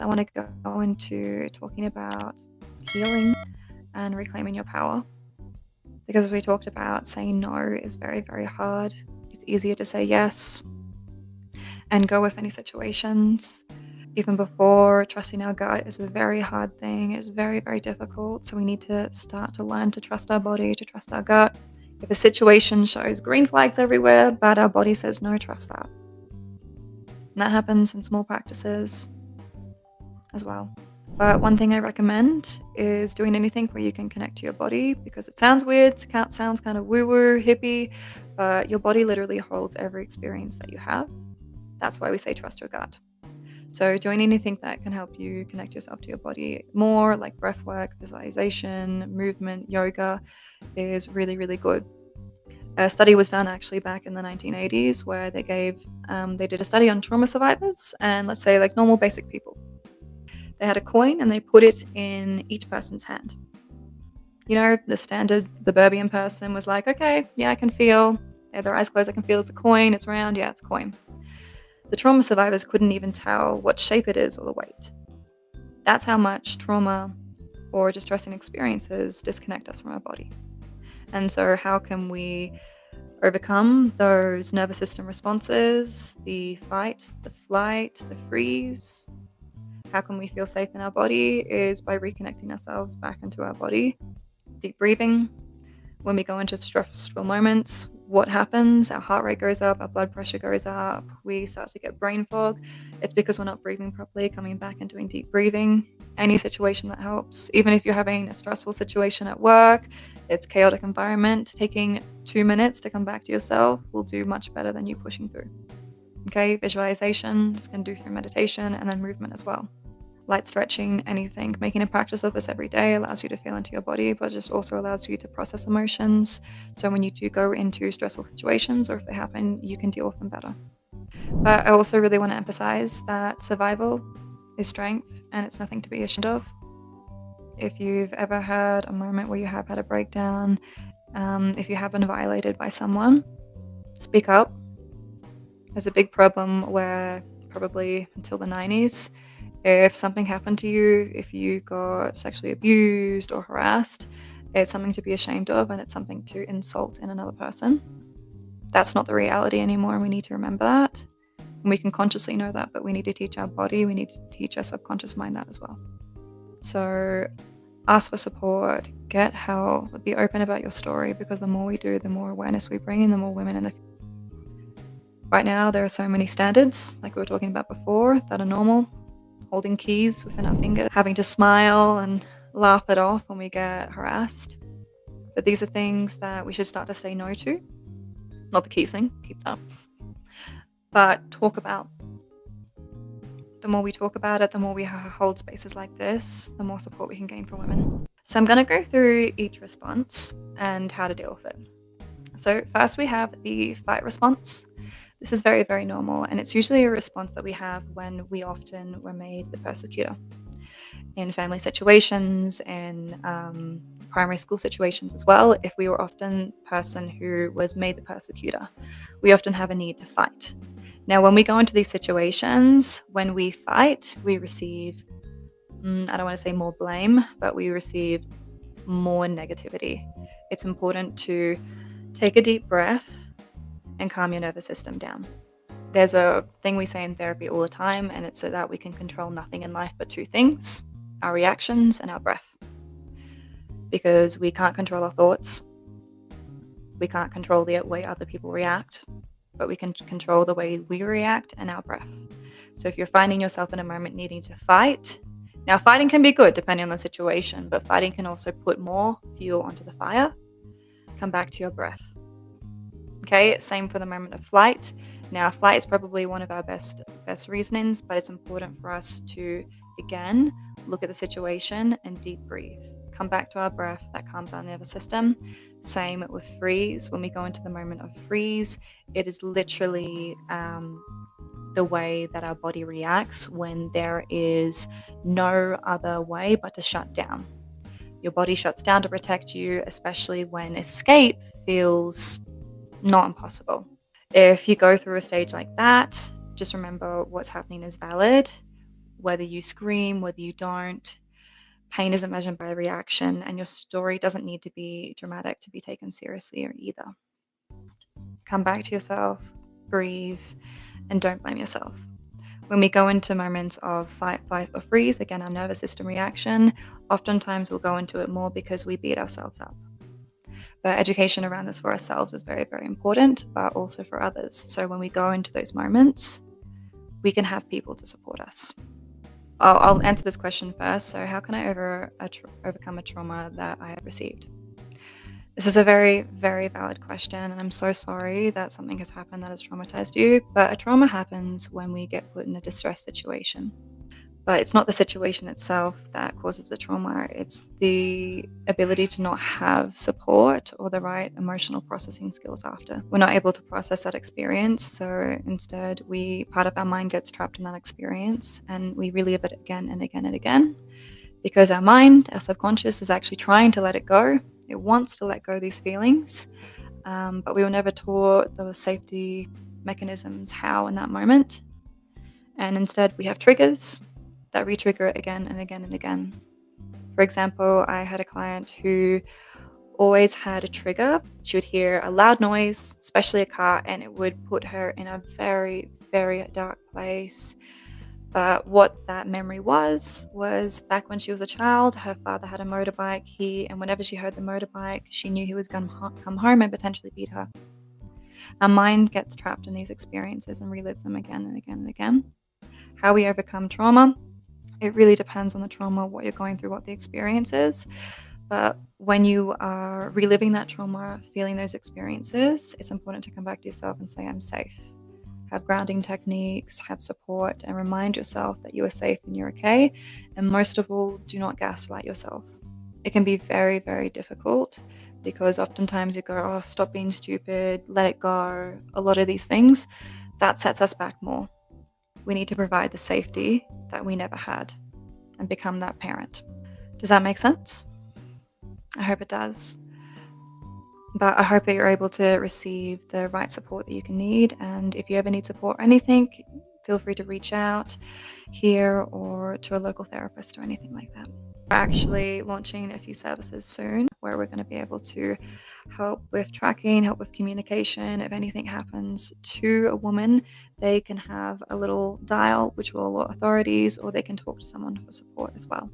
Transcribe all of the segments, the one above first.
I want to go into talking about healing and reclaiming your power. Because as we talked about, saying no is very, very hard. It's easier to say yes and go with any situations. Even before, trusting our gut is a very hard thing. It's very, very difficult. So we need to start to learn to trust our body, to trust our gut. If a situation shows green flags everywhere, but our body says no, trust that. And that happens in small practices as well. But one thing I recommend is doing anything where you can connect to your body, because it sounds weird, sounds kind of woo-woo, hippie, but your body literally holds every experience that you have. That's why we say trust your gut. So doing anything that can help you connect yourself to your body more, like breath work, visualization, movement, yoga, is really, really good. A study was done actually back in the 1980s where they did a study on trauma survivors and, let's say, like normal basic people. They had a coin and they put it in each person's hand. You know, the standard suburban person was like, okay, yeah, I can feel. They had their eyes closed, I can feel it's a coin, it's round, yeah, it's a coin. The trauma survivors couldn't even tell what shape it is or the weight. That's how much trauma or distressing experiences disconnect us from our body. And so how can we overcome those nervous system responses, the fight, the flight, the freeze? How can we feel safe in our body is by reconnecting ourselves back into our body. Deep breathing. When we go into stressful moments, what happens? Our heart rate goes up, our blood pressure goes up, we start to get brain fog. It's because we're not breathing properly, coming back and doing deep breathing. Any situation that helps. Even if you're having a stressful situation at work, it's chaotic environment, taking 2 minutes to come back to yourself will do much better than you pushing through. Okay, visualization, just going to do through meditation, and then movement as well. Light stretching, anything. Making a practice of this every day allows you to feel into your body, but just also allows you to process emotions. So when you do go into stressful situations, or if they happen, you can deal with them better. But I also really want to emphasize that survival is strength and it's nothing to be ashamed of. If you've ever had a moment where you have had a breakdown, if you have been violated by someone, speak up. There's a big problem where probably until the 90s, if something happened to you, if you got sexually abused or harassed, it's something to be ashamed of and it's something to insult in another person. That's not the reality anymore, and we need to remember that. And we can consciously know that, but we need to teach our body, we need to teach our subconscious mind that as well. So ask for support, get help, be open about your story, because the more we do, the more awareness we bring in, the more women in the Right now, there are so many standards, like we were talking about before, that are normal. Holding keys within our fingers, having to smile and laugh it off when we get harassed. But these are things that we should start to say no to. Not the keys thing, keep that. But talk about. The more we talk about it, the more we hold spaces like this, the more support we can gain from women. So I'm going to go through each response and how to deal with it. So first we have the fight response. This is very, very normal, and it's usually a response that we have when we often were made the persecutor. In family situations, in primary school situations as well, if we were often the person who was made the persecutor, we often have a need to fight. Now, when we go into these situations, when we fight, we receive, I don't want to say more blame, but we receive more negativity. It's important to take a deep breath and calm your nervous system down. There's a thing we say in therapy all the time, and it's that we can control nothing in life but two things: our reactions and our breath. Because we can't control our thoughts, we can't control the way other people react, but we can control the way we react and our breath. So if you're finding yourself in a moment needing to fight, now fighting can be good depending on the situation, but fighting can also put more fuel onto the fire. Come back to your breath. Okay, same for the moment of flight. Now, flight is probably one of our best reasonings, but it's important for us to, again, look at the situation and deep breathe. Come back to our breath, that calms our nervous system. Same with freeze. When we go into the moment of freeze, it is literally the way that our body reacts when there is no other way but to shut down. Your body shuts down to protect you, especially when escape feels not impossible. If you go through a stage like that, just remember what's happening is valid. whether you scream, whether you don't. Pain isn't measured by reaction, and your story doesn't need to be dramatic to be taken seriously or either. Come back to yourself, breathe, and don't blame yourself. When we go into moments of fight, flight, or freeze, again, our nervous system reaction, oftentimes we'll go into it more because we beat ourselves up. But education around this for ourselves is very, very important, but also for others. So when we go into those moments, we can have people to support us. I'll answer this question first. So, how can I overcome a trauma that I have received? This is a very, very valid question, and I'm so sorry that something has happened that has traumatized you. But a trauma happens when we get put in a distress situation. But it's not the situation itself that causes the trauma, it's the ability to not have support or the right emotional processing skills after. We're not able to process that experience, so instead part of our mind gets trapped in that experience and we relive it again and again and again because our mind, our subconscious, is actually trying to let it go. It wants to let go of these feelings, but we were never taught the safety mechanisms how in that moment. And instead we have triggers that re-trigger it again and again and again. For example, I had a client who always had a trigger. She would hear a loud noise, especially a car, and it would put her in a very, very dark place. But what that memory was back when she was a child, her father had a motorbike. And whenever she heard the motorbike, she knew he was going to come home and potentially beat her. Our mind gets trapped in these experiences and relives them again and again and again. How we overcome trauma, it really depends on the trauma, what you're going through, what the experience is. But when you are reliving that trauma, feeling those experiences, it's important to come back to yourself and say, I'm safe. Have grounding techniques, have support, and remind yourself that you are safe and you're okay. And most of all, do not gaslight yourself. It can be very, very difficult because oftentimes you go, oh, stop being stupid, let it go. A lot of these things, that sets us back more. We need to provide the safety that we never had and become that parent. Does that make sense? I hope it does. But I hope that you're able to receive the right support that you can need. And if you ever need support or anything, feel free to reach out here or to a local therapist or anything like that. We're actually launching a few services soon where we're going to be able to help with tracking, help with communication. If anything happens to a woman, they can have a little dial which will alert authorities, or they can talk to someone for support as well.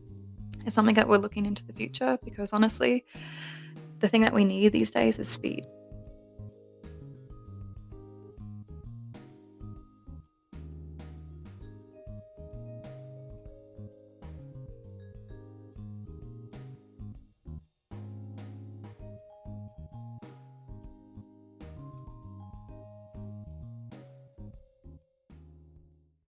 It's something that we're looking into the future because honestly, the thing that we need these days is speed.